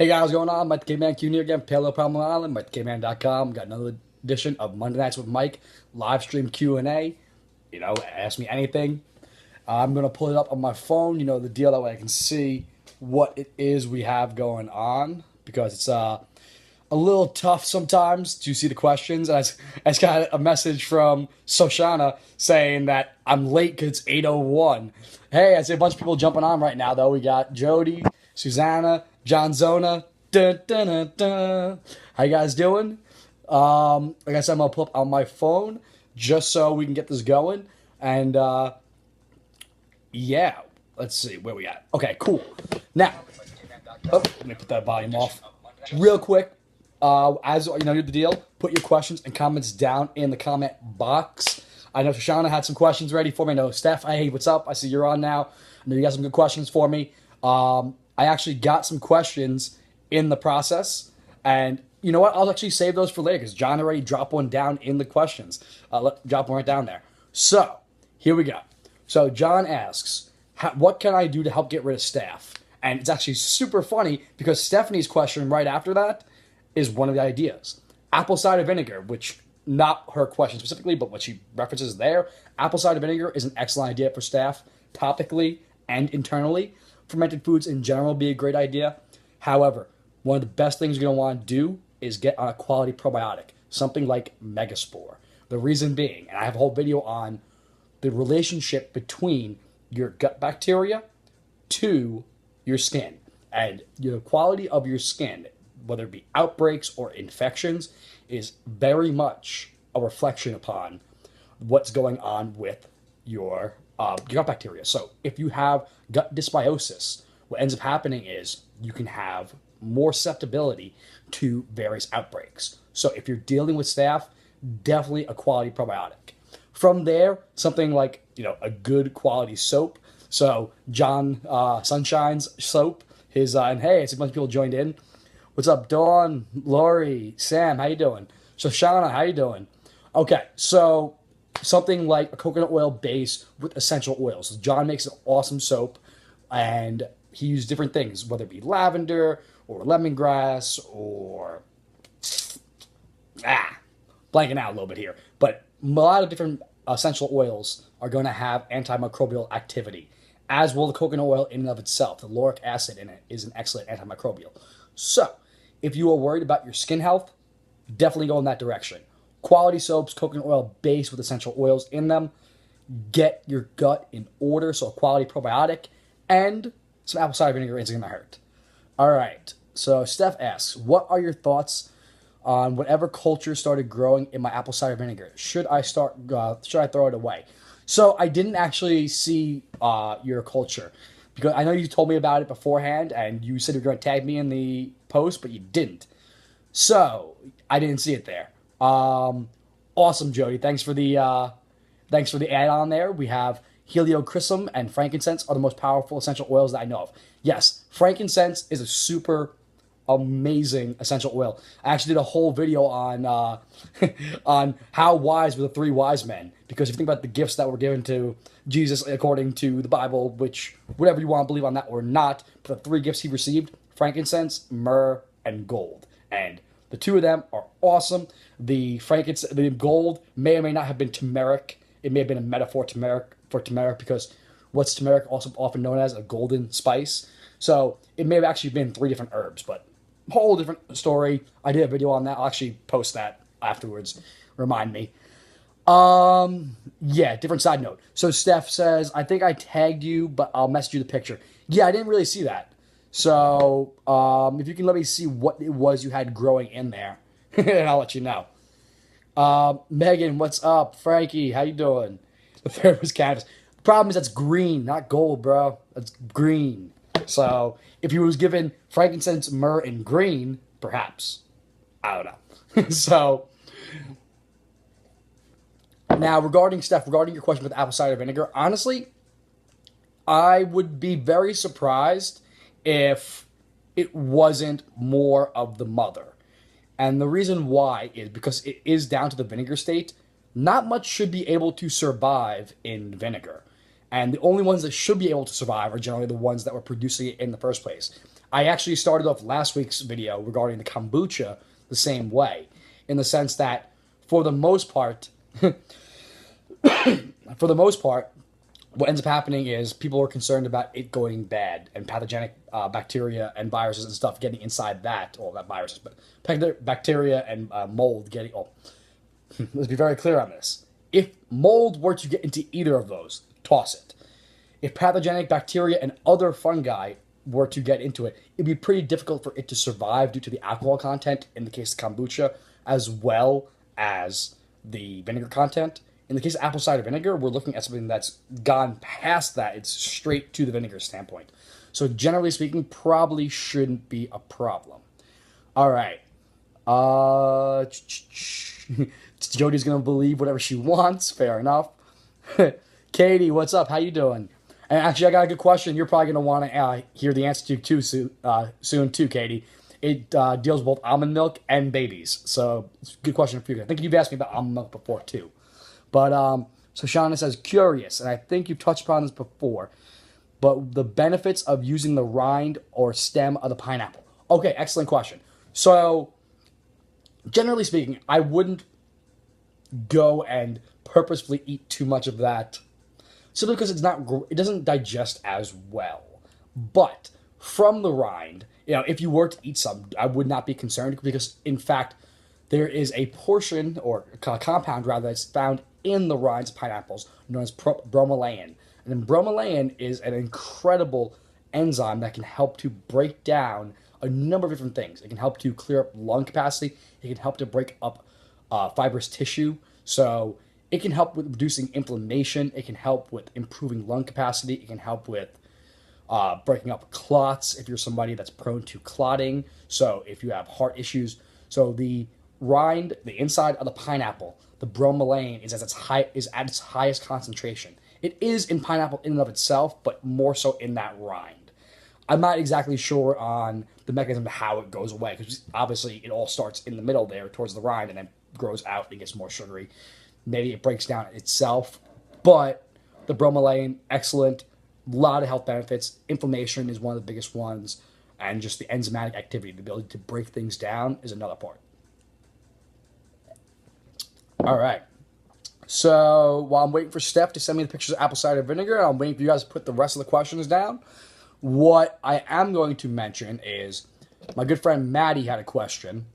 Hey guys, what's going on? Mike the Caveman Q here again, Paleo Problem Island, MikeTheCaveman.com. Got another edition of Monday Nights with Mike, live stream Q&A. Ask me anything. I'm going to pull it up on my phone, the deal, that way I can see what it is we have going on, because it's a little tough sometimes to see the questions. I just got a message from Soshana saying that I'm late because it's 8:01. Hey, I see a bunch of people jumping on right now, though. We got Jody, Susanna, John Zona. Dun, dun, dun, dun. How you guys doing? Like I said, I'm going to pull up on my phone just so we can get this going. And, yeah, let's see where we at. Okay, cool. Now, let me put that volume off real quick. As you know the deal, put your questions and comments down in the comment box. I know Shoshana had some questions ready for me. I know Steph, hey, what's up? I see you're on now. I know you got some good questions for me. I actually got some questions in the process, and you know what? I'll actually save those for later because John already dropped one down in the questions. Drop one right down there. So here we go. So John asks, what can I do to help get rid of staph? And it's actually super funny because Stephanie's question right after that is one of the ideas. Apple cider vinegar, which not her question specifically, but what she references there. Apple cider vinegar is an excellent idea for staph, topically and internally. Fermented foods in general would be a great idea. However, one of the best things you're going to want to do is get on a quality probiotic, something like Megaspore. The reason being, and I have a whole video on the relationship between your gut bacteria to your skin, and the quality of your skin, whether it be outbreaks or infections, is very much a reflection upon what's going on with your gut bacteria. So if you have gut dysbiosis, what ends up happening is you can have more susceptibility to various outbreaks. So if you're dealing with staph, definitely a quality probiotic. From there, something like a good quality soap. So John Sunshine's soap, and hey, it's a bunch of people joined in. What's up, Dawn, Lori, Sam? How you doing? Shoshana, how you doing? Okay, so something like a coconut oil base with essential oils. So John makes an awesome soap, and he uses different things, whether it be lavender or lemongrass or blanking out a little bit here. But a lot of different essential oils are going to have antimicrobial activity, as will the coconut oil in and of itself. The lauric acid in it is an excellent antimicrobial. So, if you are worried about your skin health, definitely go in that direction. Quality soaps, coconut oil base with essential oils in them. Get your gut in order, so a quality probiotic and some apple cider vinegar isn't going to hurt. All right, so Steph asks, what are your thoughts on whatever culture started growing in my apple cider vinegar? Should I throw it away? So I didn't actually see your culture, because I know you told me about it beforehand, and you said you were going to tag me in the post, but you didn't. So I didn't see it there. Awesome, Jody. Thanks for the add-on there. We have heliochrysum and frankincense are the most powerful essential oils that I know of. Yes, frankincense is a super amazing essential oil. I actually did a whole video on on how wise were the three wise men, because if you think about the gifts that were given to Jesus according to the Bible, which whatever you want to believe on that or not, but the three gifts he received: frankincense, myrrh, and gold. And the two of them are awesome. The gold may or may not have been turmeric. It may have been a metaphor for turmeric, because what's turmeric also often known as? A golden spice. So it may have actually been three different herbs, but whole different story. I did a video on that. I'll actually post that afterwards. Remind me. Yeah, different side note. So Steph says, I think I tagged you, but I'll message you the picture. Yeah, I didn't really see that. So if you can let me see what it was you had growing in there, and I'll let you know. Megan, what's up? Frankie, how you doing? The third was cannabis. The problem is that's green, not gold, bro. That's green. So if he was given frankincense, myrrh, and green, perhaps. I don't know. So now regarding your question with apple cider vinegar, honestly, I would be very surprised if it wasn't more of the mother. And the reason why is because it is down to the vinegar state. Not much should be able to survive in vinegar. And the only ones that should be able to survive are generally the ones that were producing it in the first place. I actually started off last week's video regarding the kombucha the same way, in the sense that for the most part, what ends up happening is people are concerned about it going bad and pathogenic bacteria and viruses and stuff getting inside that, or not viruses, but bacteria and mold getting. Oh, let's be very clear on this. If mold were to get into either of those, toss it. If pathogenic bacteria and other fungi were to get into it, it'd be pretty difficult for it to survive due to the alcohol content in the case of kombucha, as well as the vinegar content. In the case of apple cider vinegar, we're looking at something that's gone past that. It's straight to the vinegar standpoint. So generally speaking, probably shouldn't be a problem. All right. Jody's going to believe whatever she wants. Fair enough. Katie, what's up? How you doing? And actually, I got a good question. You're probably going to want to hear the answer to soon too, Katie. It deals with both almond milk and babies. So it's a good question for you. I think you've asked me about almond milk before too. But so Shauna says, curious, and I think you've touched upon this before, but the benefits of using the rind or stem of the pineapple. Okay, excellent question. So generally speaking, I wouldn't go and purposefully eat too much of that, simply because it doesn't digest as well. But from the rind, if you were to eat some, I would not be concerned, because in fact, there is a portion or a compound rather that's found in the rinds of pineapples known as bromelain. And then bromelain is an incredible enzyme that can help to break down a number of different things. It can help to clear up lung capacity. It can help to break up fibrous tissue. So it can help with reducing inflammation. It can help with improving lung capacity. It can help with breaking up clots if you're somebody that's prone to clotting. So if you have heart issues. So the rind, the inside of the pineapple, the bromelain is at its highest concentration. It is in pineapple in and of itself, but more so in that rind. I'm not exactly sure on the mechanism of how it goes away, because obviously it all starts in the middle there towards the rind and then grows out and gets more sugary. Maybe it breaks down itself, but the bromelain, excellent, a lot of health benefits. Inflammation is one of the biggest ones, and just the enzymatic activity, the ability to break things down, is another part. All right. So while I'm waiting for Steph to send me the pictures of apple cider vinegar, I'm waiting for you guys to put the rest of the questions down. What I am going to mention is my good friend Maddie had a question,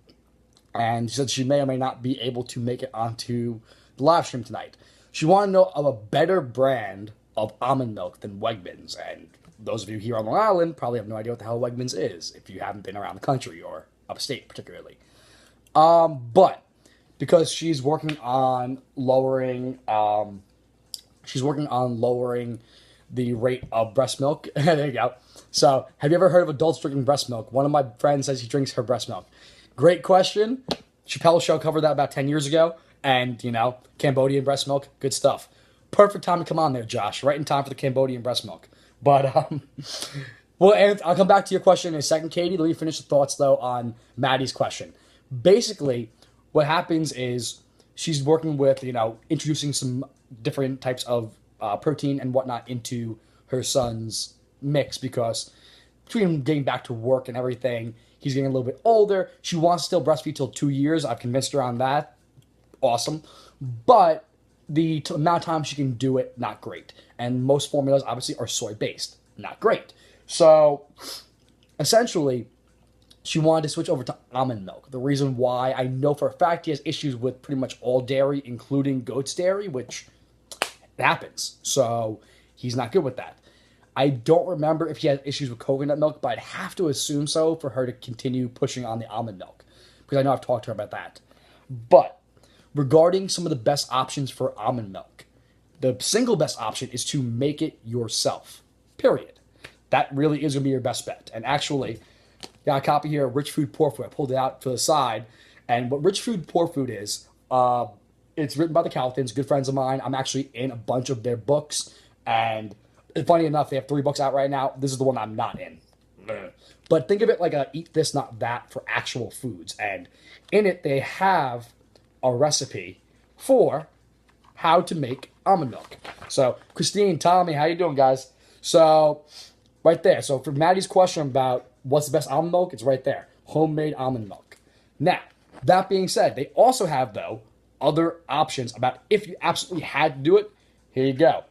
and she said she may or may not be able to make it onto the live stream tonight. She wanted to know of a better brand of almond milk than Wegmans. And those of you here on Long Island probably have no idea what the hell Wegmans is if you haven't been around the country or upstate particularly. But because she's working on lowering the rate of breast milk. There you go. So, have you ever heard of adults drinking breast milk? One of my friends says he drinks her breast milk. Great question. Chappelle's show covered that about 10 years ago. And, Cambodian breast milk, good stuff. Perfect time to come on there, Josh. Right in time for the Cambodian breast milk. But, well, and I'll come back to your question in a second, Katie. Let me finish the thoughts, though, on Maddie's question. Basically, what happens is she's working with, introducing some different types of protein and whatnot into her son's mix, because between getting back to work and everything, he's getting a little bit older. She wants to still breastfeed till 2 years. I've convinced her on that. Awesome. But the amount of time she can do it, not great. And most formulas, obviously, are soy-based. Not great. So, essentially, she wanted to switch over to almond milk. The reason why, I know for a fact he has issues with pretty much all dairy, including goat's dairy, which happens. So, he's not good with that. I don't remember if he has issues with coconut milk, but I'd have to assume so for her to continue pushing on the almond milk, because I know I've talked to her about that. But regarding some of the best options for almond milk, the single best option is to make it yourself, period. That really is going to be your best bet. And actually, got a copy here of Rich Food, Poor Food. I pulled it out to the side. And what Rich Food, Poor Food is, it's written by the Calvins, good friends of mine. I'm actually in a bunch of their books. And funny enough, they have 3 books out right now. This is the one I'm not in. But think of it like a eat this, not that for actual foods. And in it, they have a recipe for how to make almond milk. So, Christine, Tommy, how you doing, guys? So, right there. So, for Maddie's question about what's the best almond milk? It's right there. Homemade almond milk. Now, that being said, they also have, though, other options about if you absolutely had to do it. Here you go.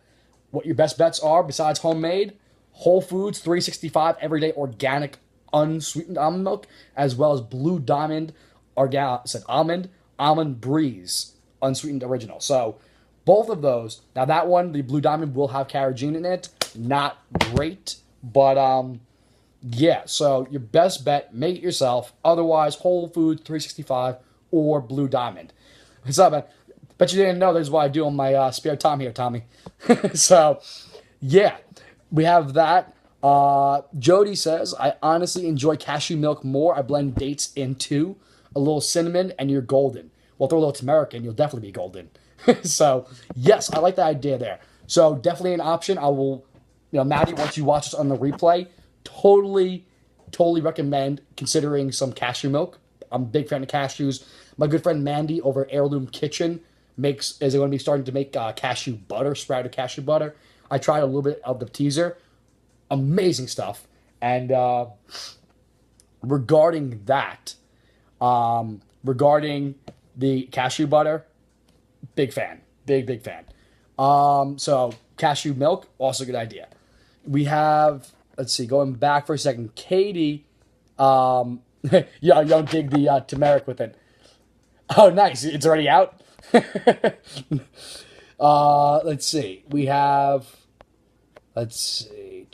What your best bets are besides homemade: Whole Foods 365 everyday organic unsweetened almond milk, as well as Blue Diamond almond breeze unsweetened original. So both of those. Now that one, the Blue Diamond, will have carrageenan in it. Not great, but yeah. So your best bet, make it yourself. Otherwise, Whole Foods 365 or Blue Diamond. What's up, man? Bet you didn't know this is what I do on my spare time here, Tommy. So, yeah, we have that. Jody says, I honestly enjoy cashew milk more. I blend dates in too. A little cinnamon, and you're golden. Well, throw a little turmeric in, you'll definitely be golden. So, yes, I like the idea there. So, definitely an option. I will, Maddie, once you watch this on the replay, totally recommend considering some cashew milk. I'm a big fan of cashews. My good friend Mandy over at Heirloom Kitchen is going to be starting to make cashew butter, sprouted cashew butter. I tried a little bit of the teaser. Amazing stuff. And regarding that, regarding the cashew butter, big fan. Big fan. So cashew milk, also a good idea. We have, let's see, going back for a second, Katie, yeah, you don't dig the turmeric with it. Oh, nice. It's already out. Let's see. Let's see.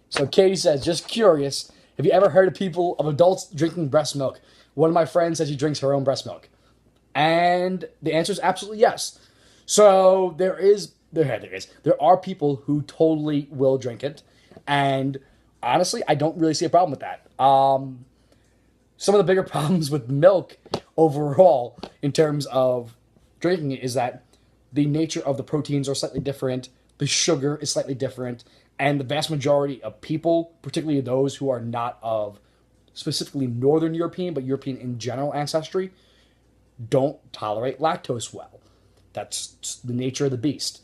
So Katie says, just curious, have you ever heard of adults drinking breast milk? One of my friends says she drinks her own breast milk. And the answer is absolutely yes. So there are people who totally will drink it. And honestly, I don't really see a problem with that. Some of the bigger problems with milk overall in terms of drinking it is that the nature of the proteins are slightly different, the sugar is slightly different, and the vast majority of people, particularly those who are not of specifically Northern European, but European in general ancestry, don't tolerate lactose well. That's the nature of the beast.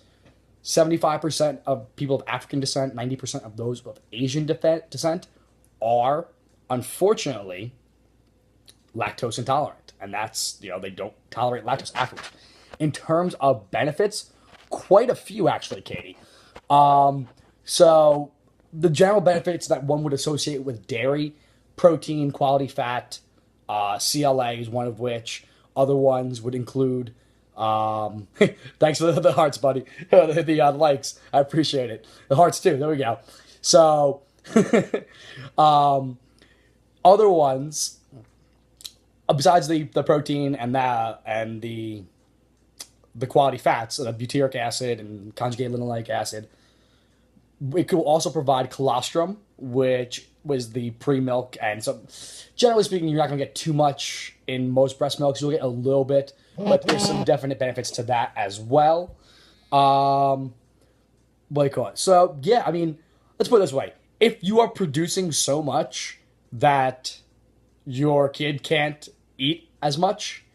75% of people of African descent, 90% of those of Asian descent are, unfortunately, lactose intolerant. And that's, they don't tolerate lactose afterwards. In terms of benefits, quite a few actually, Katie. So the general benefits that one would associate with dairy: protein, quality fat, CLA is one of which. Other ones would include, thanks for the hearts, buddy. The likes, I appreciate it. The hearts too, there we go. So, other ones, besides the protein and the quality fats, butyric acid and conjugated linoleic acid, it could also provide colostrum, which was the pre-milk. And so, generally speaking, you're not going to get too much in most breast milks. You'll get a little bit, but there's some definite benefits to that as well. What do you call it? So, yeah, I mean, let's put it this way. If you are producing so much that your kid can't eat as much,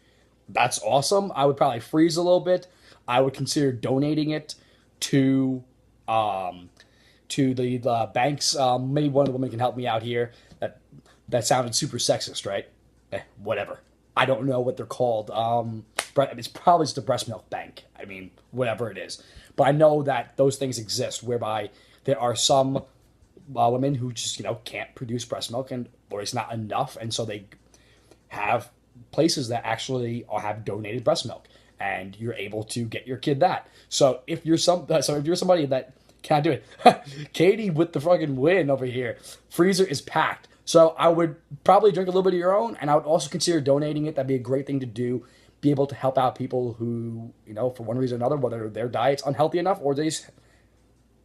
that's awesome. I would probably freeze a little bit. I would consider donating it to the banks. Maybe one of the women can help me out here. That sounded super sexist, right? Whatever. I don't know what they're called. It's probably just a breast milk bank. I mean, whatever it is. But I know that those things exist, whereby there are some women who just can't produce breast milk, or it's not enough, and so they have places that actually have donated breast milk, and you're able to get your kid that. So if you're somebody that can't do it, Katie with the fucking win over here. Freezer is packed. So I would probably drink a little bit of your own, and I would also consider donating it. That'd be a great thing to do. Be able to help out people who, for one reason or another, whether their diet's unhealthy enough or they're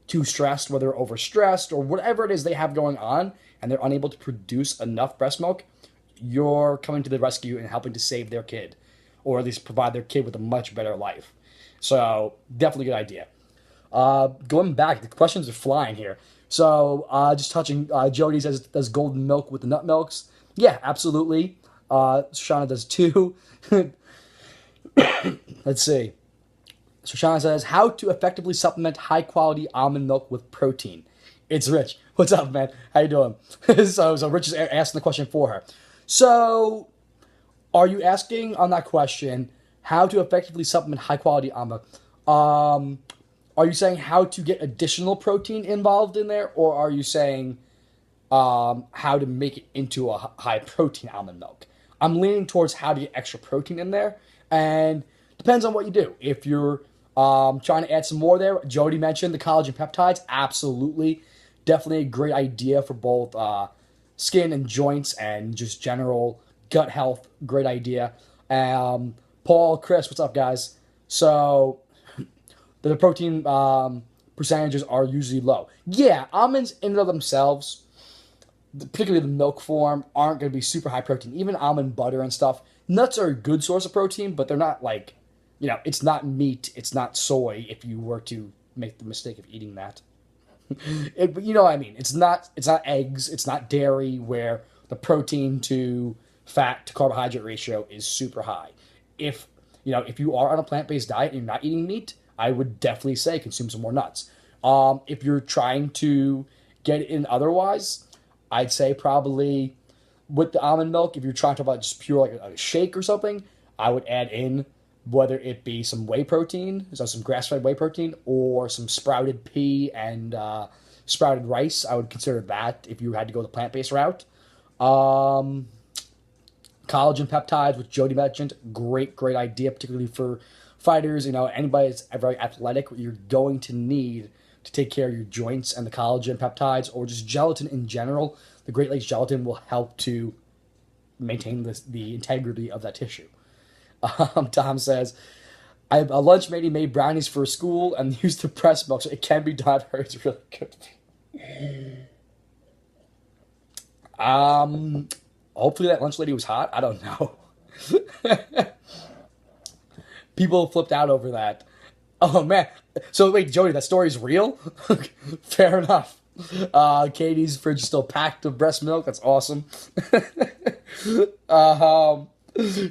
too stressed, whether overstressed or whatever it is they have going on, and they're unable to produce enough breast milk, you're coming to the rescue and helping to save their kid, or at least provide their kid with a much better life. So definitely a good idea. Going back, the questions are flying here. So just touching, Jody says, does golden milk with the nut milks? Yeah, absolutely. Shoshana does too. Let's see. Shoshana says, how to effectively supplement high quality almond milk with protein. It's Rich. What's up, man? How you doing? So Rich is asking the question for her. So, are you asking on that question how to effectively supplement high quality almond milk? Are you saying how to get additional protein involved in there, or are you saying how to make it into a high protein almond milk? I'm leaning towards how to get extra protein in there, and depends on what you do. If you're trying to add some more there, Jody mentioned the collagen peptides. Absolutely, definitely a great idea for both skin and joints and just general gut health. Great idea. Paul, Chris, what's up, guys? So the protein percentages are usually low. Yeah, almonds in and of themselves, particularly the milk form, aren't going to be super high protein. Even almond butter and stuff. Nuts are a good source of protein, but they're not like, it's not meat, it's not soy if you were to make the mistake of eating that. You know what I mean? It's not eggs, it's not dairy where the protein to fat to carbohydrate ratio is super high. If you are on a plant-based diet and you're not eating meat, I would definitely say consume some more nuts. If you're trying to get it in otherwise, I'd say probably with the almond milk, if you're trying to about just pure like a shake or something, I would add in whether it be some whey protein, so some grass-fed whey protein, or some sprouted pea and sprouted rice. I would consider that if you had to go the plant-based route. Collagen peptides, which Jody mentioned, great idea, particularly for fighters. Anybody that's very athletic, you're going to need to take care of your joints, and the collagen peptides or just gelatin in general. The Great Lakes gelatin will help to maintain the integrity of that tissue. Tom says, I have a lunch lady made brownies for school and used the breast milk, so it can be done. It's really good. Hopefully that lunch lady was hot. I don't know. People flipped out over that. Oh man. So wait, Jody, that story's real? Fair enough. Katie's fridge is still packed with breast milk. That's awesome.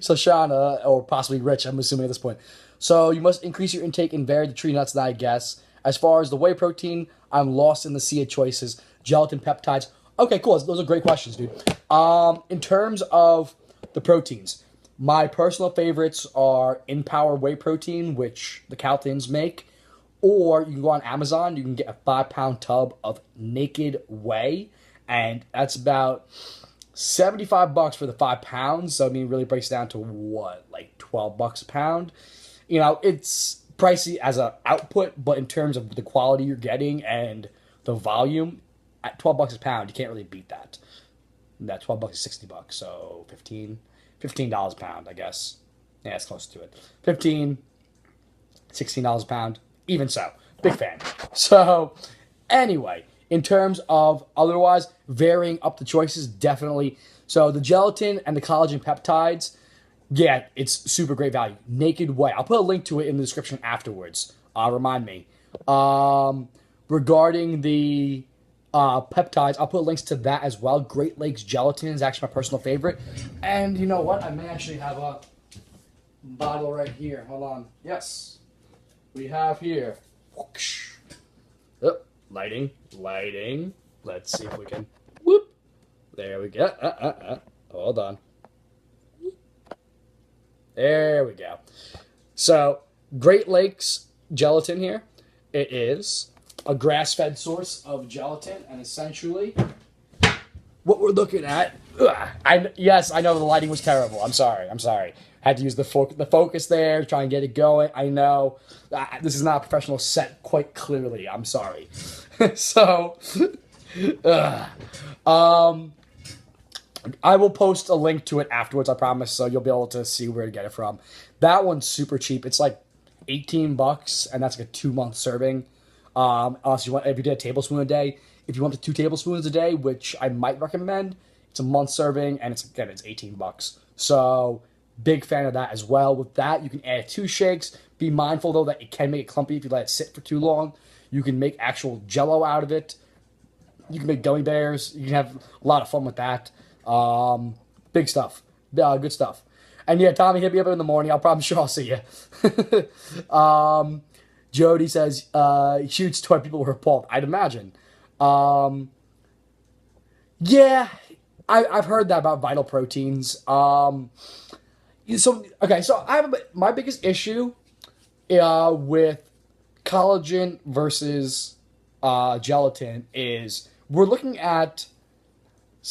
So Shauna, or possibly Rich, I'm assuming at this point. So you must increase your intake and vary the tree nuts, I guess. As far as the whey protein, I'm lost in the sea of choices. Gelatin, peptides. Okay, cool. Those are great questions, dude. In terms of the proteins, my personal favorites are In Power Whey Protein, which the Calthins make. Or you can go on Amazon, you can get a 5-pound tub of naked whey, and that's about $75 for the 5 pounds. So I mean, it really breaks down to what, like $12 a pound. It's pricey as an output, but in terms of the quality you're getting and the volume, at $12 a pound, you can't really beat that. That $12 is $60, so $15 a pound, I guess. Yeah, it's close to it. $16 a pound. Even so, big fan. So, anyway, in terms of otherwise, varying up the choices, definitely. So, the gelatin and the collagen peptides, yeah, it's super great value. Naked whey. I'll put a link to it in the description afterwards. Remind me. Regarding the peptides, I'll put links to that as well. Great Lakes gelatin is actually my personal favorite. And you know what? I may actually have a bottle right here. Hold on. Yes. We have here. Oh, lighting. Let's see if we can. Whoop. There we go. Hold on. There we go. So, Great Lakes gelatin here. It is a grass-fed source of gelatin, and essentially, what we're looking at. Yes, I know the lighting was terrible. I'm sorry. Had to use the focus there, try and get it going. I know this is not a professional set quite clearly. I'm sorry. So, I will post a link to it afterwards, I promise, so you'll be able to see where to get it from. That one's super cheap. It's like $18, and that's like a 2-month serving. If you did a tablespoon a day, if you want the 2 tablespoons a day, which I might recommend, it's a month serving, and it's $18. So, big fan of that as well. With that, you can add 2 shakes. Be mindful, though, that it can make it clumpy if you let it sit for too long. You can make actual Jell-O out of it. You can make gummy bears. You can have a lot of fun with that. Big stuff. Good stuff. And yeah, Tommy, hit me up in the morning. I'm sure I'll see you. Jody says, huge toy people were appalled. I'd imagine. Um, yeah, I've heard that about vital proteins. So I have my biggest issue with collagen versus gelatin is we're looking at,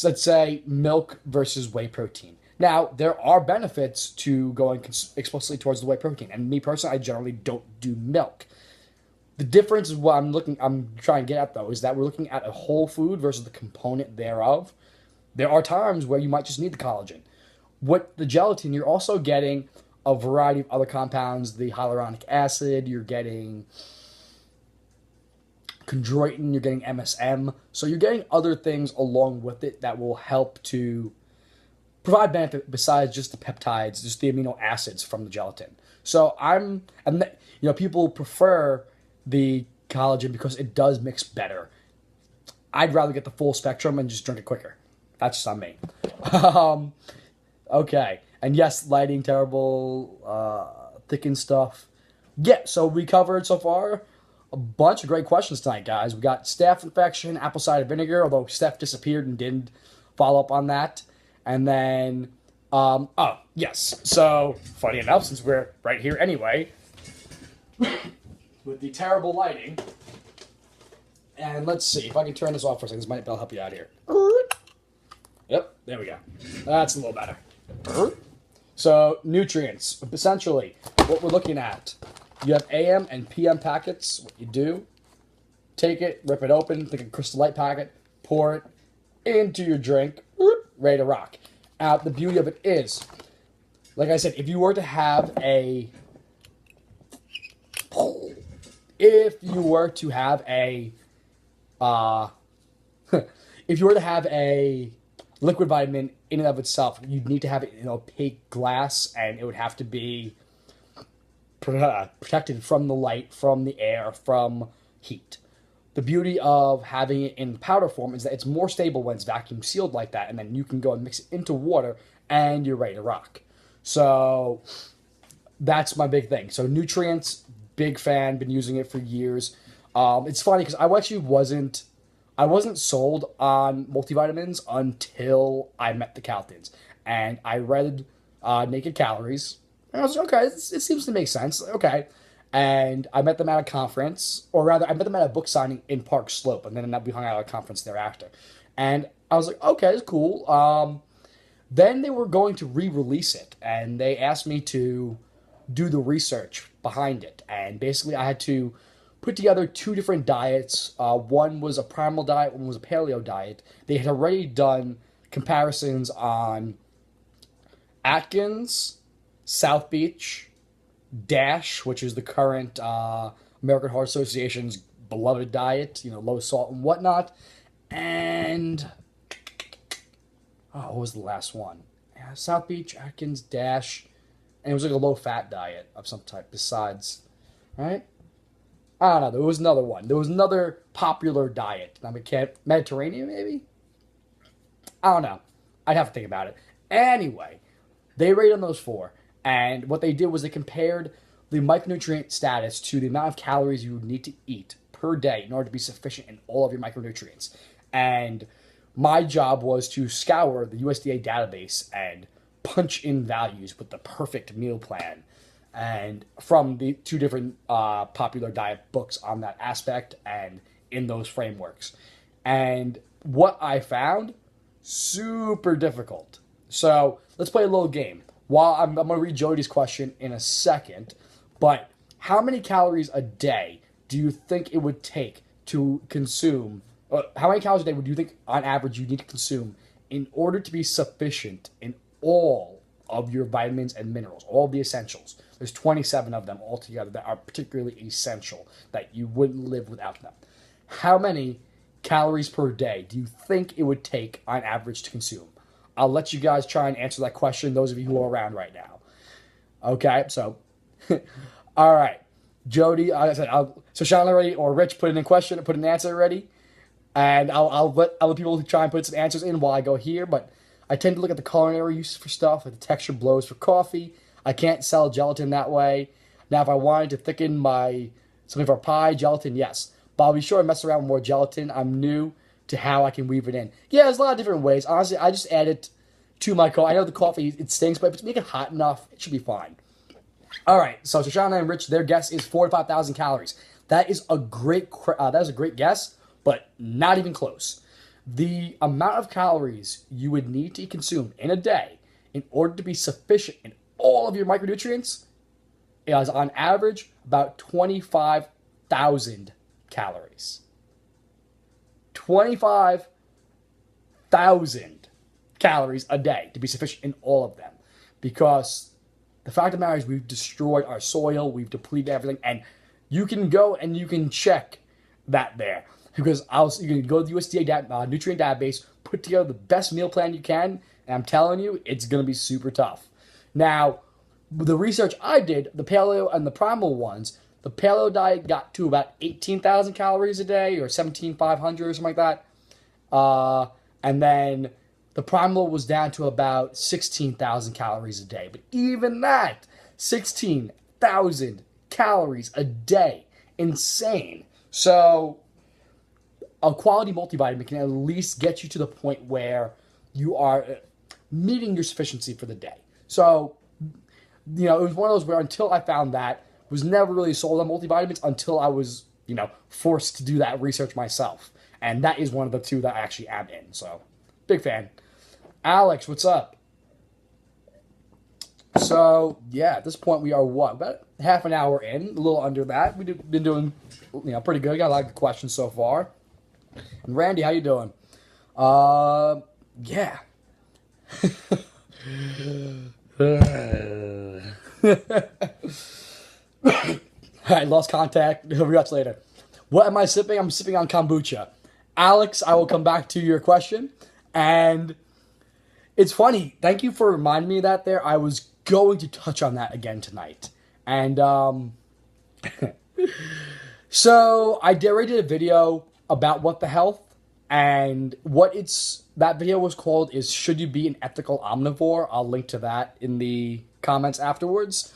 let's say, milk versus whey protein. Now, there are benefits to going explicitly towards the whey protein, and me personally, I generally don't do milk. The difference is what I'm trying to get at though, is that we're looking at a whole food versus the component thereof. There are times where you might just need the collagen. With the gelatin, you're also getting a variety of other compounds, the hyaluronic acid, you're getting chondroitin, you're getting MSM. So you're getting other things along with it that will help to provide benefit besides just the peptides, just the amino acids from the gelatin. So people prefer the collagen because it does mix better. I'd rather get the full spectrum and just drink it quicker. That's just on me. Okay. And yes, lighting terrible, thickened stuff. Yeah, so we covered so far a bunch of great questions tonight, guys. We got staph infection, apple cider vinegar, although Steph disappeared and didn't follow up on that. And then, yes. So, funny enough, since we're right here anyway, with the terrible lighting, and let's see if I can turn this off for a second. This might help you out here. Yep, there we go. That's a little better. So, nutrients. Essentially, what we're looking at, you have AM and PM packets. What you do, take it, rip it open, take a Crystal Light packet, pour it into your drink, ready to rock. Now, the beauty of it is, like I said, if you were to have a if you were to have a liquid vitamin in and of itself, you'd need to have it in opaque glass, and it would have to be protected from the light, from the air, from heat. The beauty of having it in powder form is that it's more stable when it's vacuum sealed like that, and then you can go and mix it into water, and you're ready to rock. So that's my big thing. So nutrients, big fan, been using it for years. It's funny because I wasn't sold on multivitamins until I met the Caltons, and I read Naked Calories, and I was like, okay, it seems to make sense. Okay. And I met them at a conference, or rather, I met them at a book signing in Park Slope, and then we hung out at a conference thereafter. And I was like, okay, it's cool. Then they were going to re-release it, and they asked me to do the research behind it. And basically, I had to put together two different diets. One was a primal diet, one was a paleo diet. They had already done comparisons on Atkins, South Beach, Dash, which is the current American Heart Association's beloved diet, low salt and whatnot. And, what was the last one? Yeah, South Beach, Atkins, Dash, and it was like a low-fat diet of some type besides, right? I don't know, there was another one. There was another popular diet. Mediterranean, maybe? I don't know. I'd have to think about it. Anyway, they rated on those four. And what they did was they compared the micronutrient status to the amount of calories you would need to eat per day in order to be sufficient in all of your micronutrients. And my job was to scour the USDA database and punch in values with the perfect meal plan, and from the two different popular diet books on that aspect and in those frameworks. And what I found, super difficult. So let's play a little game. While I'm going to read Jody's question in a second, but how many calories a day do you think it would take to consume, how many calories a day would you think on average you need to consume in order to be sufficient in all of your vitamins and minerals, all of the essentials? There's 27 of them altogether that are particularly essential, that you wouldn't live without them. How many calories per day do you think it would take on average to consume? I'll let you guys try and answer that question, those of you who are around right now. Okay, so, all right. Jody, I said, so Sean already, or Rich put in a question, put an answer already, and I'll let other people try and put some answers in while I go here, but I tend to look at the culinary use for stuff, like the texture blows for coffee. I can't sell gelatin that way. Now, if I wanted to thicken something for pie, gelatin, yes. but I'll be sure to mess around with more gelatin. I'm new to how I can weave it in. Yeah, there's a lot of different ways. Honestly, I just add it to my coffee. I know the coffee, it stinks, but if it's make it hot enough, it should be fine. All right, so Shoshana and Rich, their guess is 4 to 5,000 calories. That is a great guess, but not even close. The amount of calories you would need to consume in a day in order to be sufficient in all of your micronutrients is on average about 25,000 calories. 25,000 calories a day to be sufficient in all of them. Because the fact of the matter is we've destroyed our soil, we've depleted everything, and you can go and you can check that there. Because you can go to the USDA nutrient database, put together the best meal plan you can, and I'm telling you, it's going to be super tough. Now, the research I did, the paleo and the primal ones, the paleo diet got to about 18,000 calories a day, or 17,500 or something like that. And then the primal was down to about 16,000 calories a day. But even that, 16,000 calories a day. Insane. So a quality multivitamin can at least get you to the point where you are meeting your sufficiency for the day. So, it was one of those where until I found that, was never really sold on multivitamins until I was, forced to do that research myself. And that is one of the two that I actually am in. So, big fan. Alex, what's up? So, yeah, at this point we are about half an hour in, a little under that. We've been doing, pretty good. Got a lot of good questions so far. And Randy, how you doing? Yeah. I lost contact. We'll reach later. What am I sipping? I'm sipping on kombucha. Alex, I will come back to your question. And it's funny. Thank you for reminding me of that there. I was going to touch on that again tonight. And so I already did a video about What the Health. And that video was called is Should You Be an Ethical Omnivore? I'll link to that in the comments afterwards.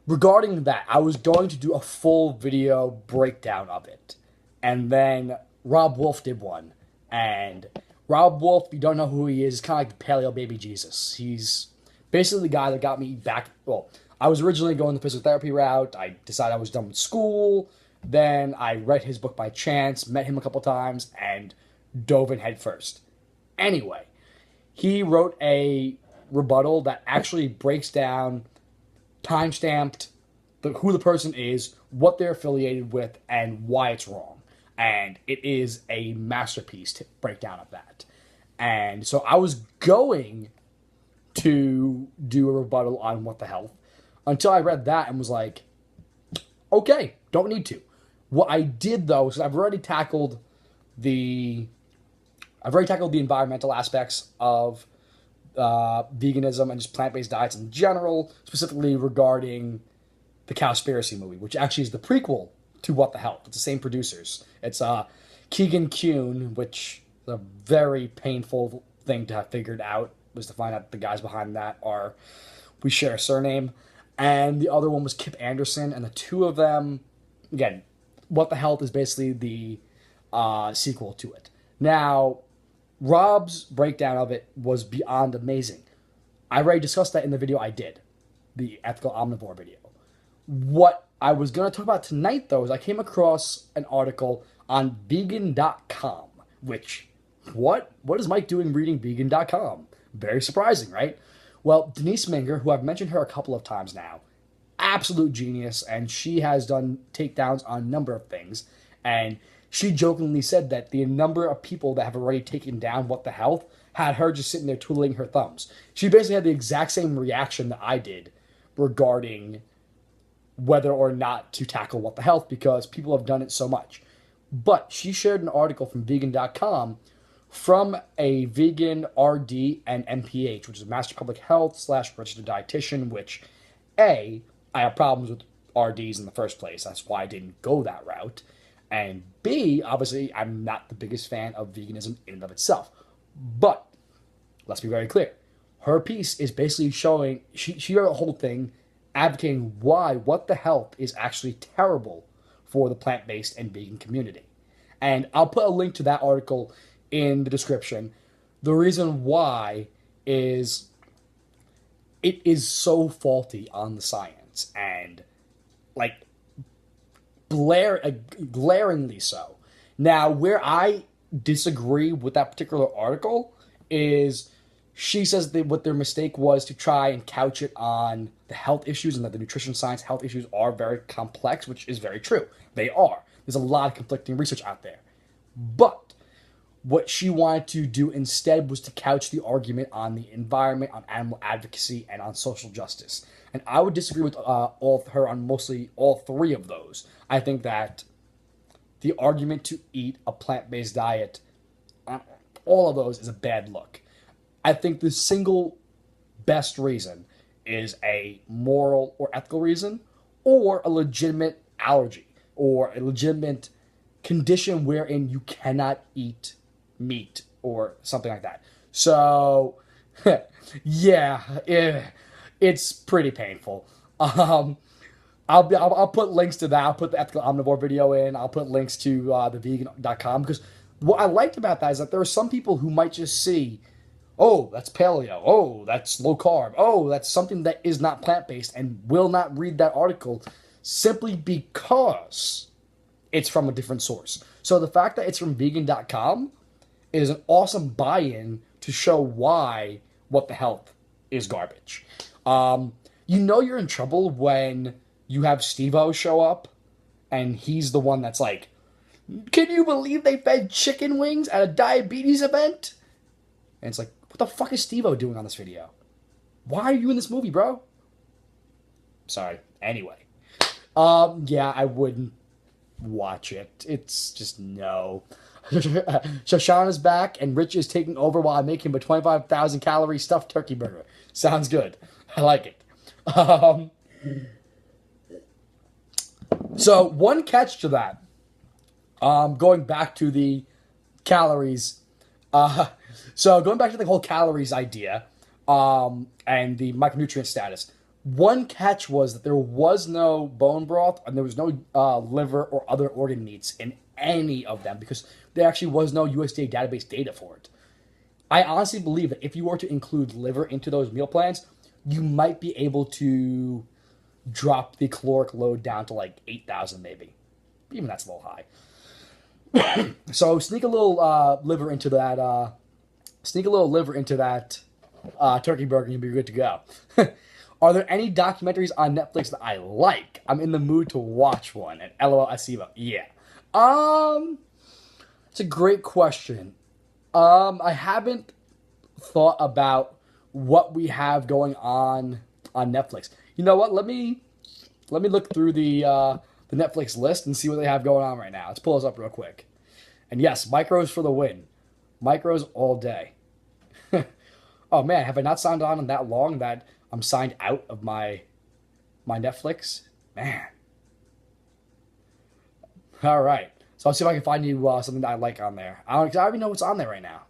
Regarding that, I was going to do a full video breakdown of it. And then Rob Wolf did one. And Rob Wolf, if you don't know who he is, kind of like the paleo baby Jesus. He's basically the guy that got me back. Well, I was originally going the physical therapy route. I decided I was done with school. Then I read his book by chance, met him a couple times, and dove in head first. Anyway, he wrote a rebuttal that actually breaks down, time-stamped, who the person is, what they're affiliated with, and why it's wrong. And it is a masterpiece to breakdown of that. And so I was going to do a rebuttal on What the Health until I read that and was like, okay, don't need to. What I did, though, is I've already tackled the environmental aspects of veganism and just plant-based diets in general, specifically regarding the Cowspiracy movie, which actually is the prequel to What the Health. It's the same producers. It's Keegan Kuhn, which is a very painful thing to have figured out, was to find out the guys behind that we share a surname. And the other one was Kip Anderson, and the two of them, again, What the Health is basically the sequel to it. Now, Rob's breakdown of it was beyond amazing. I already discussed that in the video I did, the Ethical Omnivore video. What I was going to talk about tonight, though, is I came across an article on vegan.com, which, what is Mike doing reading vegan.com? Very surprising, right? Well, Denise Minger, who I've mentioned her a couple of times now, absolute genius, and she has done takedowns on a number of things, and she jokingly said that the number of people that have already taken down What the Health had her just sitting there twiddling her thumbs. She basically had the exact same reaction that I did regarding whether or not to tackle What the Health, because people have done it so much. But she shared an article from vegan.com from a vegan RD and MPH, which is a Master Public Health / registered dietitian, which, A, I have problems with RDs in the first place. That's why I didn't go that route. And B, obviously, I'm not the biggest fan of veganism in and of itself. But let's be very clear. Her piece is basically showing, she wrote a whole thing advocating why What the Health is actually terrible for the plant-based and vegan community. And I'll put a link to that article in the description. The reason why is it is so faulty on the science and like glaringly so. Now, where I disagree with that particular article is she says that what their mistake was to try and couch it on the health issues and that the nutrition science health issues are very complex, which is very true. They are. There's a lot of conflicting research out there. But what she wanted to do instead was to couch the argument on the environment, on animal advocacy, and on social justice. And I would disagree with her on mostly all three of those. I think that the argument to eat a plant-based diet, all of those, is a bad look. I think the single best reason is a moral or ethical reason, or a legitimate allergy, or a legitimate condition wherein you cannot eat meat or something like that. So, yeah, it's pretty painful. I'll put links to that. I'll put the ethical omnivore video in. I'll put links to the vegan.com, because what I liked about that is that there are some people who might just see, oh, that's paleo. Oh, that's low carb. Oh, that's something that is not plant-based, and will not read that article simply because it's from a different source. So the fact that it's from vegan.com is an awesome buy-in to show why What the Health is garbage. You know you're in trouble when you have Steve-O show up and he's the one that's like, can you believe they fed chicken wings at a diabetes event? And it's like, what the fuck is Steve-O doing on this video? Why are you in this movie, bro? Sorry. Anyway. Yeah, I wouldn't watch it. It's just no. Shoshana's back and Rich is taking over while I make him a 25,000 calorie stuffed turkey burger. Sounds good. I like it. So one catch to that, going back to the calories, so going back to the whole calories idea, and the micronutrient status, one catch was that there was no bone broth and there was no liver or other organ meats in any of them, because there actually was no USDA database data for it. I honestly believe that if you were to include liver into those meal plans, you might be able to drop the caloric load down to like 8,000 maybe. Even that's a little high. So sneak a little liver into that. Turkey burger, and you'll be good to go. Are there any documentaries on Netflix that I like? I'm in the mood to watch one. And LOL Asiva. Yeah. It's a great question. I haven't thought about what we have going on Netflix. You know what? Let me look through the Netflix list and see what they have going on right now. Let's pull this up real quick. And yes, micros for the win. Micros all day. Oh man, have I not signed on that long that I'm signed out of my Netflix? Man. All right. So I'll see if I can find you something that I like on there. I don't even know what's on there right now.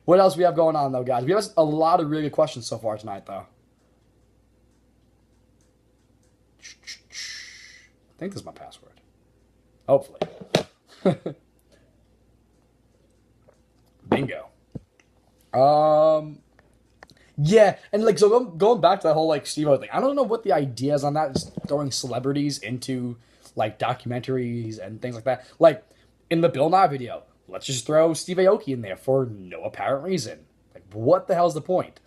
What else we have going on, though, guys? We have a lot of really good questions so far tonight, though. I think this is my password. Hopefully. Bingo. Yeah, and like, so going back to that whole like Steve-O thing, I don't know what the idea is on that, just throwing celebrities into like documentaries and things like that. Like in the Bill Nye video, let's just throw Steve Aoki in there for no apparent reason. Like, what the hell's the point?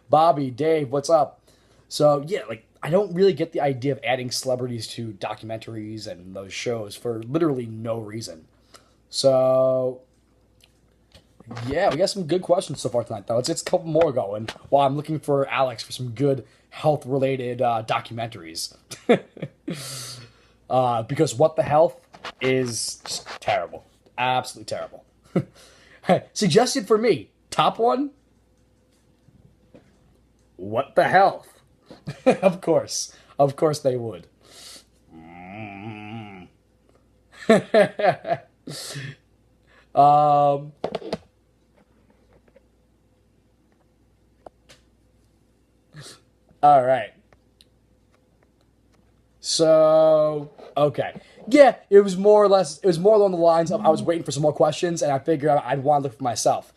Bobby, Dave, what's up? So yeah, like, I don't really get the idea of adding celebrities to documentaries and those shows for literally no reason. So yeah, we got some good questions so far tonight, though. Let's get a couple more going while I'm looking for Alex for some good health-related documentaries. Because What the Health is just terrible. Absolutely terrible. Suggested for me, top one, What the Health. Of course. Of course they would. All right. So, okay. Yeah, it was more or less, it was more along the lines of I was waiting for some more questions and I figured I'd want to look for myself.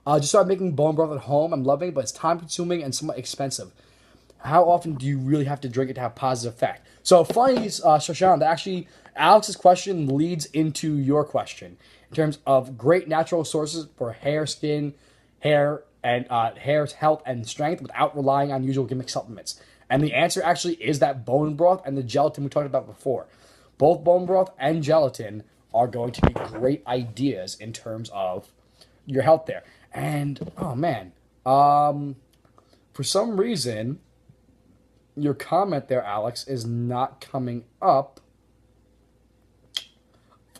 Just started making bone broth at home. I'm loving it, but it's time consuming and somewhat expensive. How often do you really have to drink it to have positive effect? So funny, Shoshan, that actually Alex's question leads into your question in terms of great natural sources for hair, skin, hair's health and strength without relying on usual gimmick supplements. And the answer actually is that bone broth and the gelatin we talked about before. Both bone broth and gelatin are going to be great ideas in terms of your health there. And oh man, for some reason your comment there, Alex, is not coming up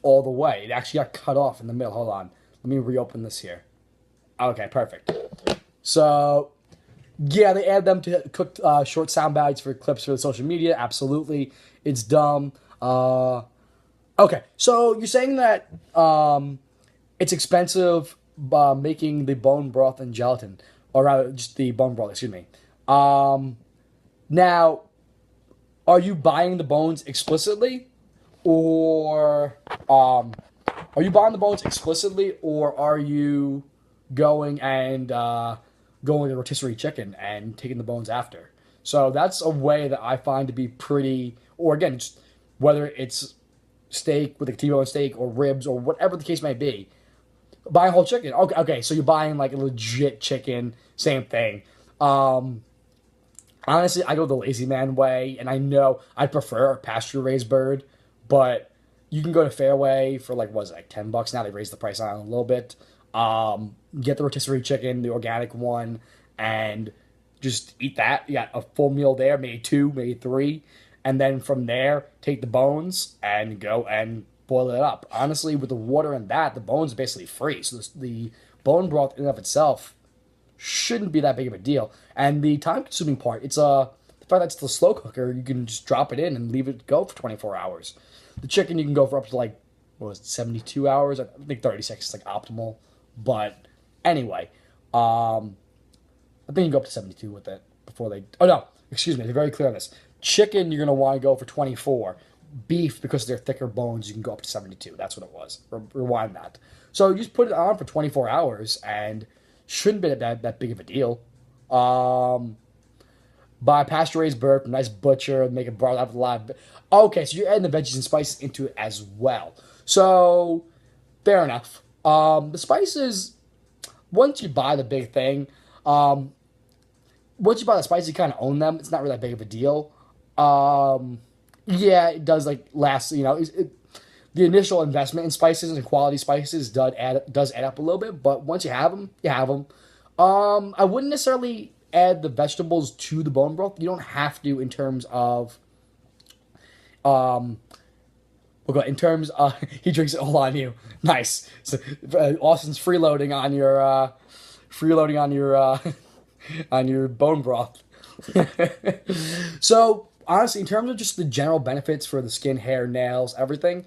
all the way. It actually got cut off in the middle. Hold on. Let me reopen this here. Okay, perfect. So, yeah, they add them to cooked short sound bites for clips for the social media. Absolutely. It's dumb. Okay, so you're saying that it's expensive making the bone broth and gelatin, or rather, just the bone broth, excuse me. Now, are you buying the bones explicitly, or are you buying the bones explicitly, or are you going and going to rotisserie chicken and taking the bones after? So that's a way that I find to be pretty, or again, just whether it's steak with a T-bone steak or ribs or whatever the case may be, buying whole chicken. Okay, so you're buying like a legit chicken, same thing. Honestly, I go the lazy man way, and I know I prefer a pasture raised bird, but you can go to Fairway for like what is it, like $10 now. They raised the price on it a little bit. Get the rotisserie chicken, the organic one, and just eat that. You got a full meal there, maybe two, maybe three, and then from there take the bones and go and boil it up. Honestly, with the water and that, the bones are basically free. So the bone broth in and of itself shouldn't be that big of a deal. And the time consuming part, it's the fact that it's the slow cooker, you can just drop it in and leave it go for 24 hours. The chicken you can go for up to like what was it, 72 hours? I think 36 is like optimal. But anyway, I think you can go up to 72 with it before they oh no, excuse me, they're very clear on this. Chicken you're gonna want to go for 24. Beef, because they're thicker bones, you can go up to 72. That's what it was. Rewind that. So you just put it on for 24 hours and shouldn't be that big of a deal. Buy a pasture raised bird from a nice butcher, make it broth out of live. Okay, so you're adding the veggies and spices into it as well. So fair enough. The spices, once you buy the big thing, once you buy the spices, you kind of own them. It's not really that big of a deal. Yeah, it does like last. The initial investment in spices and quality spices does add up a little bit, but once you have them, you have them. I wouldn't necessarily add the vegetables to the bone broth. You don't have to in terms of okay, in terms of he drinks it all on you. Nice. So Austin's freeloading on your on your bone broth. So honestly, in terms of just the general benefits for the skin, hair, nails, everything,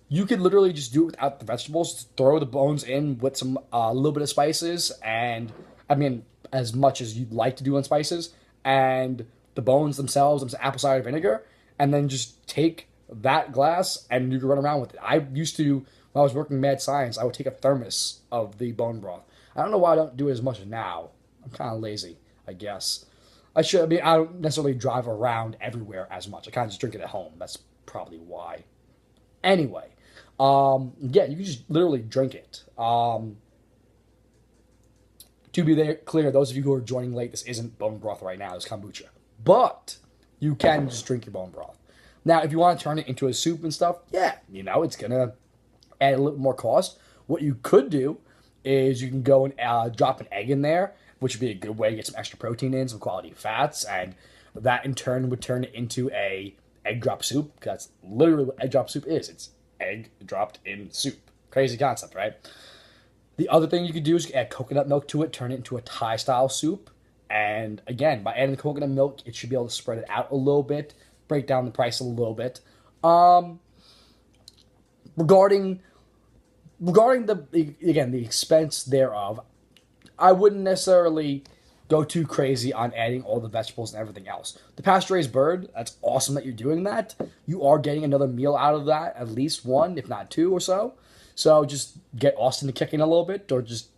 you could literally just do it without the vegetables. Throw the bones in with some a little bit of spices, and I mean as much as you'd like to do on spices, and the bones themselves, some apple cider vinegar, and then just take that glass and you can run around with it. I used to when I was working Mad Science, I would take a thermos of the bone broth. I don't know why I don't do it as much now. I'm kind of lazy, I guess. I should. I mean, I don't necessarily drive around everywhere as much. I kind of just drink it at home. That's probably why. Anyway, yeah, you can just literally drink it. To be there, clear, those of you who are joining late, this isn't bone broth right now. It's kombucha. But you can just drink your bone broth. Now, if you want to turn it into a soup and stuff, yeah, it's going to add a little more cost. What you could do is you can go and drop an egg in there, which would be a good way to get some extra protein in, some quality fats, and that in turn would turn it into a egg drop soup, because that's literally what egg drop soup is. It's egg dropped in soup. Crazy concept, right? The other thing you could do is add coconut milk to it, turn it into a Thai-style soup. And again, by adding the coconut milk, it should be able to spread it out a little bit, break down the price a little bit. Regarding the expense thereof, I wouldn't necessarily go too crazy on adding all the vegetables and everything else. The pasture-raised bird, that's awesome that you're doing that. You are getting another meal out of that, at least one, if not two or so. So just get Austin to kick in a little bit, or just,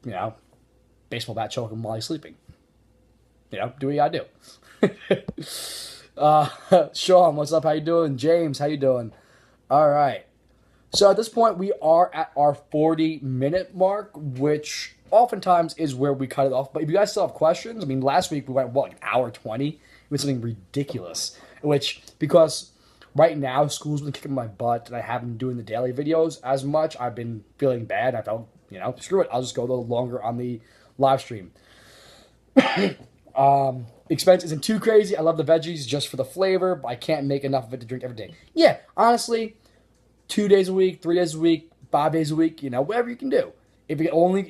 you know, baseball bat choke him while he's sleeping. You know, do what you gotta do. Sean, what's up? How you doing? James, how you doing? All right. So at this point, we are at our 40-minute mark, which oftentimes is where we cut it off. But if you guys still have questions, I mean, last week we went, what, like an hour 20? It was something ridiculous. Which, because right now, school's been kicking my butt, and I haven't been doing the daily videos as much. I've been feeling bad. I felt, you know, screw it. I'll just go a little longer on the live stream. Expense isn't too crazy. I love the veggies just for the flavor, but I can't make enough of it to drink every day. Yeah, honestly, 2 days a week, 3 days a week, 5 days a week, you know, whatever you can do. If you only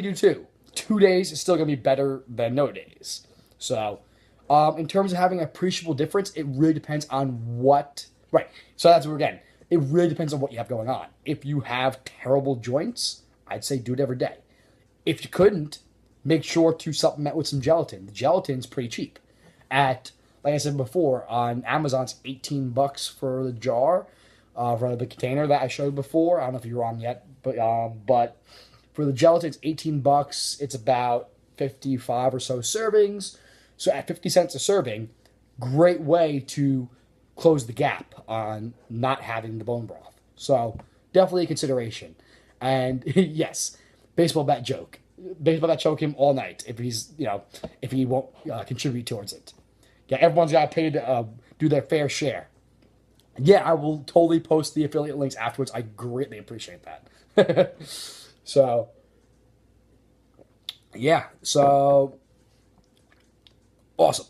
do 2 days is still gonna be better than no days. So, in terms of having an appreciable difference, it really depends on what. Right. So that's what we're getting. It really depends on what you have going on. If you have terrible joints, I'd say do it every day. If you couldn't, make sure to supplement with some gelatin. The gelatin's pretty cheap. Like I said before, on Amazon, it's $18 for the jar. For the container that I showed before. I don't know if you're on yet, but for the gelatin, it's $18. It's about 55 or so servings. So at 50 cents a serving, great way to close the gap on not having the bone broth. So definitely a consideration. And yes, baseball bat joke. Baseball bat choke him all night if he's, you know, if he won't contribute towards it. Yeah, everyone's got to pay to do their fair share. Yeah, I will totally post the affiliate links afterwards. I greatly appreciate that. So, yeah. So, awesome.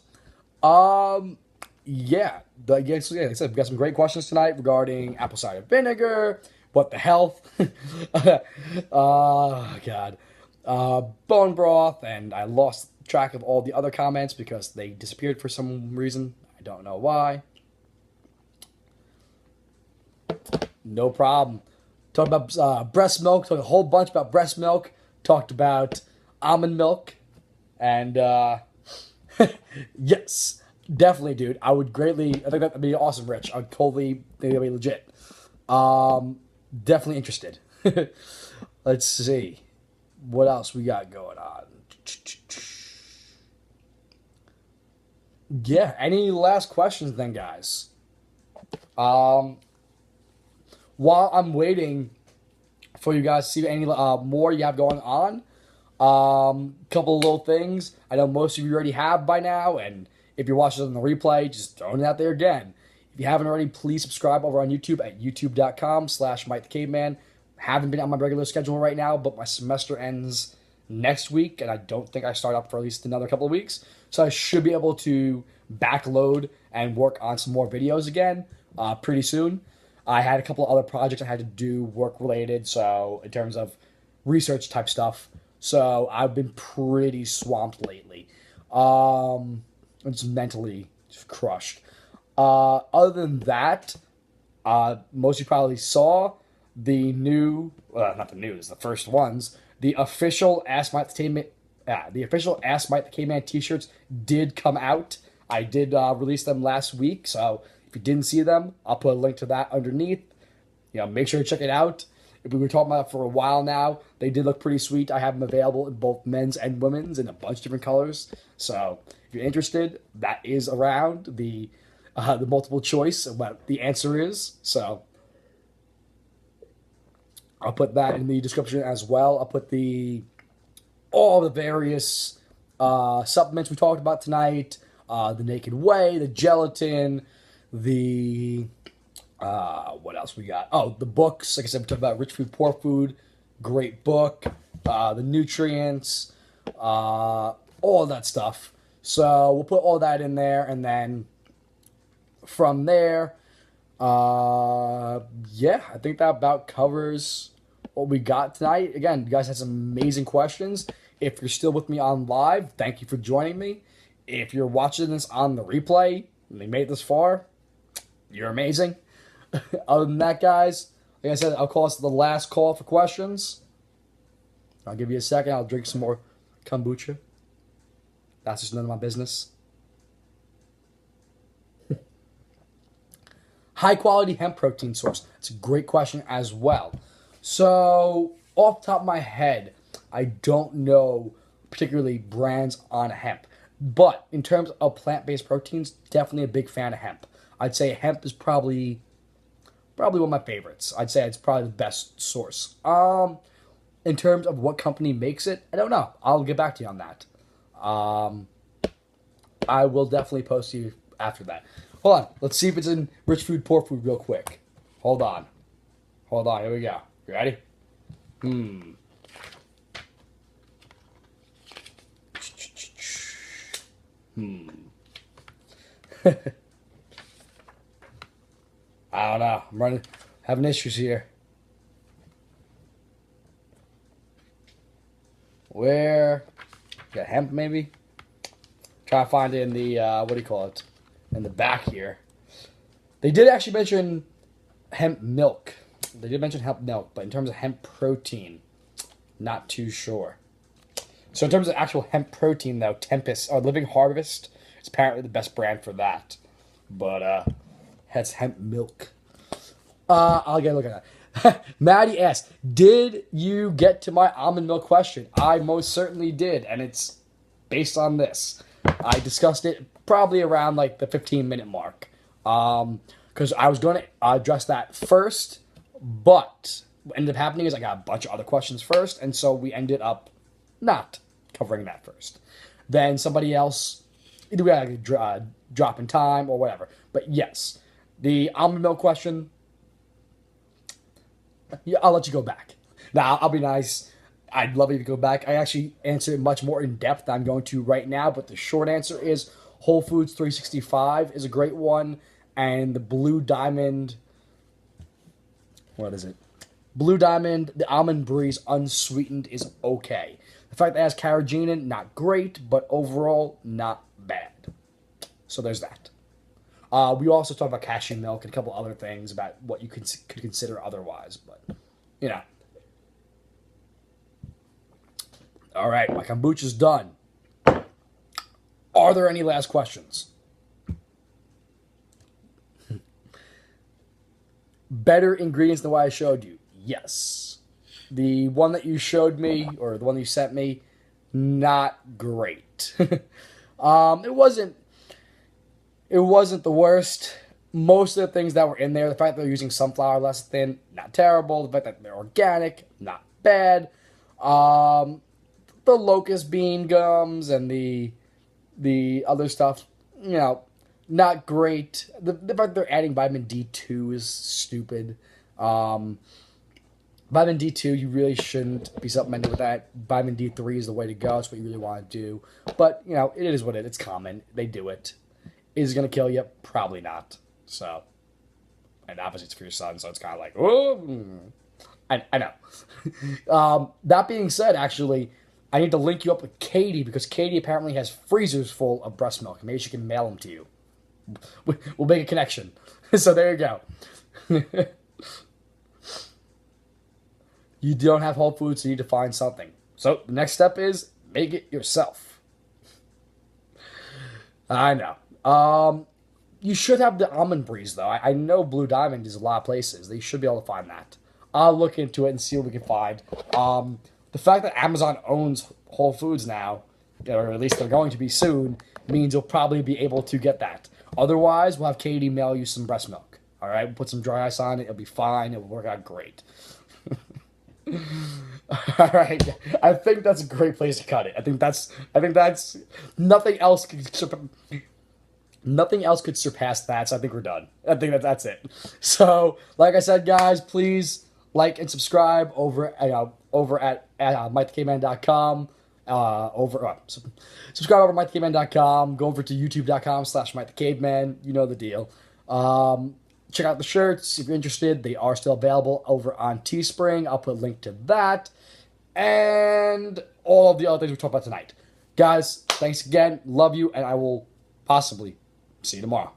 Yeah. Like I said, we got some great questions tonight regarding apple cider vinegar, what the health, oh, God, bone broth, and I lost track of all the other comments because they disappeared for some reason. I don't know why. No problem. Talked about breast milk. Talked a whole bunch about breast milk. Talked about almond milk. And yes, definitely, dude. I would greatly. I think that'd be awesome, Rich. I'd totally think that'd be legit. Definitely interested. Let's see what else we got going on. Yeah. Any last questions, then, guys? While I'm waiting for you guys to see any more you have going on, couple of little things. I know most of you already have by now, and if you're watching on the replay, just throwing it out there again. If you haven't already, please subscribe over on YouTube at youtube.com/MikeTheCaveman. Haven't been on my regular schedule right now, but my semester ends next week, and I don't think I start up for at least another couple of weeks. So I should be able to backload and work on some more videos again pretty soon. I had a couple of other projects I had to do work-related, so in terms of research-type stuff. So I've been pretty swamped lately. I'm just mentally just crushed. Other than that, most of you probably saw the new, not the news, the first ones, the official Ask Mike the Caveman t-shirts did come out. I did release them last week, so if you didn't see them, I'll put a link to that underneath. You know, make sure to check it out. If we were talking about it for a while now, they did look pretty sweet. I have them available in both men's and women's in a bunch of different colors. So if you're interested, that is around the multiple choice of what the answer is. So I'll put that in the description as well. I'll put all the various supplements we talked about tonight, the Naked Whey, the gelatin, the what else we got? Oh, the books. Like I said, we talked about Rich Food, Poor Food. Great book. The nutrients, all that stuff. So we'll put all that in there, and then from there, yeah, I think that about covers what we got tonight. Again, you guys had some amazing questions. If you're still with me on live, thank you for joining me. If you're watching this on the replay and they made it this far, you're amazing. Other than that, guys, like I said, I'll call this the last call for questions. I'll give you a second. I'll drink some more kombucha. That's just none of my business. High quality hemp protein source. It's a great question as well. So, off the top of my head, I don't know particularly brands on hemp. But in terms of plant-based proteins, definitely a big fan of hemp. I'd say hemp is probably one of my favorites. I'd say it's probably the best source. In terms of what company makes it, I don't know. I'll get back to you on that. I will definitely post to you after that. Hold on. Let's see if it's in Rich Food, Poor Food real quick. Hold on. Here we go. You ready? I don't know. I'm having issues here. Where? Got hemp maybe? Try to find it in the, what do you call it? In the back here. They did actually mention hemp milk. But in terms of hemp protein, not too sure. So in terms of actual hemp protein, though, Tempest, or Living Harvest, is apparently the best brand for that. But, that's hemp milk. I'll get a look at that. Maddie asks, did you get to my almond milk question? I most certainly did, and it's based on this. I discussed it probably around like the 15-minute mark. Because I was going to address that first, but what ended up happening is I got a bunch of other questions first, and so we ended up not covering that first. Then somebody else, either we had a drop in time or whatever. But yes, the almond milk question, yeah, I'll let you go back. Now, I'll be nice. I'd love you to go back. I actually answered it much more in depth than I'm going to right now, but the short answer is Whole Foods 365 is a great one, and the Blue Diamond, what is it? Blue Diamond, the Almond Breeze unsweetened is okay. The fact that it has carrageenan, not great, but overall, not bad. So there's that. We also talked about cashew milk and a couple other things about what you could consider otherwise, but, you know. All right, my kombucha's done. Are there any last questions? Better ingredients than what I showed you? Yes. The one that you showed me, or the one that you sent me, not great. It wasn't the worst. Most of the things that were in there, the fact that they're using sunflower less than, not terrible. The fact that they're organic, not bad. The locust bean gums and the other stuff, you know, not great. The fact they're adding vitamin D2 is stupid. Vitamin D2, you really shouldn't be supplementing with that. Vitamin D3 is the way to go. It's what you really want to do. But, you know, it is what it is. It's common. They do it. Is it going to kill you? Probably not. So, and obviously it's for your son, so it's kind of like, oh, I know. That being said, actually, I need to link you up with Katie, because Katie apparently has freezers full of breast milk. Maybe she can mail them to you. We'll make a connection. So there you go. You don't have Whole Foods, so you need to find something. So the next step is make it yourself. I know. You should have the Almond Breeze, though. I know Blue Diamond is a lot of places. They should be able to find that. I'll look into it and see what we can find. The fact that Amazon owns Whole Foods now, or at least they're going to be soon, means you'll probably be able to get that. Otherwise, we'll have Katie mail you some breast milk. All right? We'll put some dry ice on it. It'll be fine. It'll work out great. All right. I think that's a great place to cut it. I think that's nothing else could surpass that. So I think we're done. I think that's it. So, like I said, guys, please like and subscribe over at MikeTheCaveman.com. Subscribe over at MikeTheCaveman.com. Go over to YouTube.com/MikeTheCaveman. You know the deal. Check out the shirts if you're interested. They are still available over on Teespring. I'll put a link to that. And all of the other things we talked about tonight. Guys, thanks again. Love you, and I will possibly see you tomorrow.